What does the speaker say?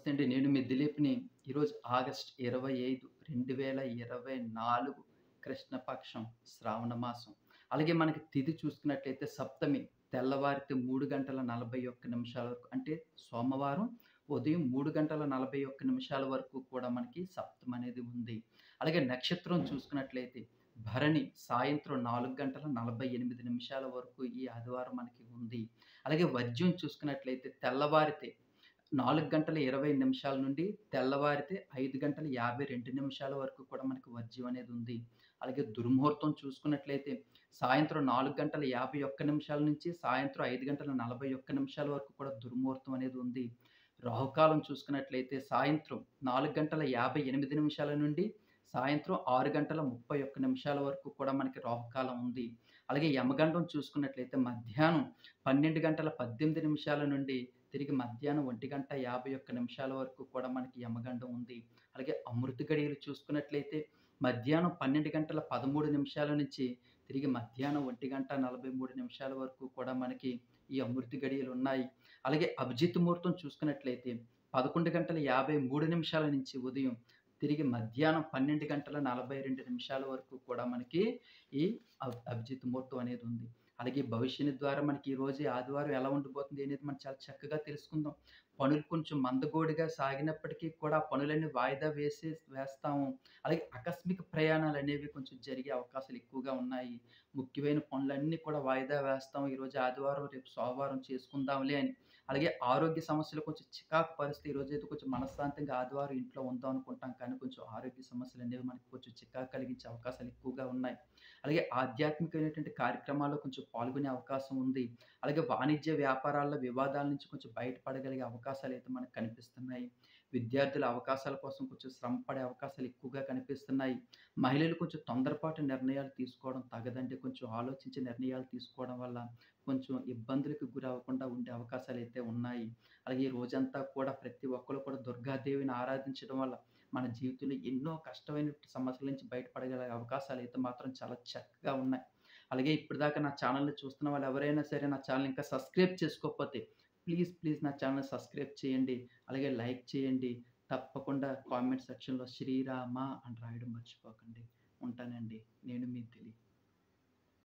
నమస్తే అండి. నేను మీ దిలీప్‌ని. ఈరోజు ఆగస్ట్ 25, 2024 కృష్ణపక్షం, శ్రావణ మాసం. అలాగే మనకి తిథి చూసుకున్నట్లయితే సప్తమి. తెల్లవారితే 3:41 వరకు అంటే సోమవారం ఉదయం 3:41 వరకు కూడా మనకి సప్తమనేది ఉంది. అలాగే నక్షత్రం చూసుకున్నట్లయితే భరణి సాయంత్రం 4:48 వరకు ఈ ఆదివారం మనకి ఉంది. అలాగే వర్జ్యం చూసుకున్నట్లయితే తెల్లవారితే 4:20 నుండి తెల్లవారితే 5:52 వరకు కూడా మనకి వర్జ్యం అనేది ఉంది. అలాగే దుర్ముహూర్తం చూసుకున్నట్లయితే సాయంత్రం 4:51 నుంచి సాయంత్రం 5:41 వరకు కూడా దుర్ముహూర్తం అనేది ఉంది. రాహుకాలం చూసుకున్నట్లయితే సాయంత్రం 4:58 నుండి సాయంత్రం 6:31 వరకు కూడా మనకి రాహుకాలం ఉంది. అలాగే యమగండం చూసుకున్నట్లయితే మధ్యాహ్నం 12:18 నుండి తిరిగి మధ్యాహ్నం 1:51 వరకు కూడా మనకి యమగండం ఉంది. అలాగే అమృత గడియలు చూసుకున్నట్లయితే మధ్యాహ్నం 12:13 నుంచి తిరిగి మధ్యాహ్నం 1:43 వరకు కూడా మనకి ఈ అమృత గడియలు ఉన్నాయి. అలాగే అభిజిత్ ముహూర్తం చూసుకున్నట్లయితే 11:53 నుంచి ఉదయం తిరిగి మధ్యాహ్నం 12:42 వరకు కూడా మనకి ఈ అభిజిత్ ముహూర్తం అనేది ఉంది. అలాగే భవిష్యని ద్వారా మనకి ఈరోజు ఆదివారం ఎలా ఉండబోతుంది అనేది మనం చాలా చక్కగా తెలుసుకుందాం. పనులు కొంచెం మందకోడిగా సాగినప్పటికీ కూడా ఆ పనులన్నీ వాయిదా వేస్తాము. అలాగే ఆకస్మిక ప్రయాణాలనేవి కొంచెం జరిగే అవకాశాలు ఎక్కువగా ఉన్నాయి. ముఖ్యమైన పనులన్నీ కూడా వాయిదా వేస్తాం. ఈరోజు ఆదివారం, రేపు సోమవారం చేసుకుందాంలే అని. అలాగే ఆరోగ్య సమస్యలు కొంచెం చికాకు పరిస్థితి ఈరోజైతే కొంచెం మనశ్శాంతంగా ఆదివారం ఇంట్లో ఉందాం అనుకుంటాం. కానీ కొంచెం ఆరోగ్య సమస్యలనేవి మనకి కొంచెం చికాకు కలిగించే అవకాశాలు ఎక్కువగా ఉన్నాయి. అలాగే ఆధ్యాత్మికమైనటువంటి కార్యక్రమాల్లో కొంచెం పాల్గొనే అవకాశం ఉంది. అలాగే వాణిజ్య వ్యాపారాల్లో వివాదాల నుంచి కొంచెం బయటపడగలిగే అవకాశాలైతే మనకు కనిపిస్తున్నాయి. విద్యార్థుల అవకాశాల కోసం కొంచెం శ్రమ పడే అవకాశాలు ఎక్కువగా కనిపిస్తున్నాయి. మహిళలు కొంచెం తొందరపాటు నిర్ణయాలు తీసుకోవడం తగదండి. కొంచెం ఆలోచించి నిర్ణయాలు తీసుకోవడం వల్ల కొంచెం ఇబ్బందులకు గురవ్వకుండా ఉండే అవకాశాలైతే ఉన్నాయి. అలాగే ఈ రోజంతా కూడా ప్రతి ఒక్కళ్ళు కూడా దుర్గాదేవిని ఆరాధించడం వల్ల మన జీవితంలో ఎన్నో కష్టమైన సమస్యల నుంచి బయటపడగల అవకాశాలైతే మాత్రం చాలా చక్కగా ఉన్నాయి. అలాగే ఇప్పటిదాకా నా ఛానెల్‌ని చూస్తున్న వాళ్ళు ఎవరైనా సరే నా ఛానెల్ ఇంకా సబ్స్క్రైబ్ చేసుకోకపోతే ప్లీజ్ నా ఛానెల్‌ని సబ్స్క్రైబ్ చేయండి. అలాగే లైక్ చేయండి. తప్పకుండా కామెంట్ సెక్షన్‌లో శ్రీరామ అని రాయడం మర్చిపోకండి. ఉంటానండి. నేను మీ దిలీప్.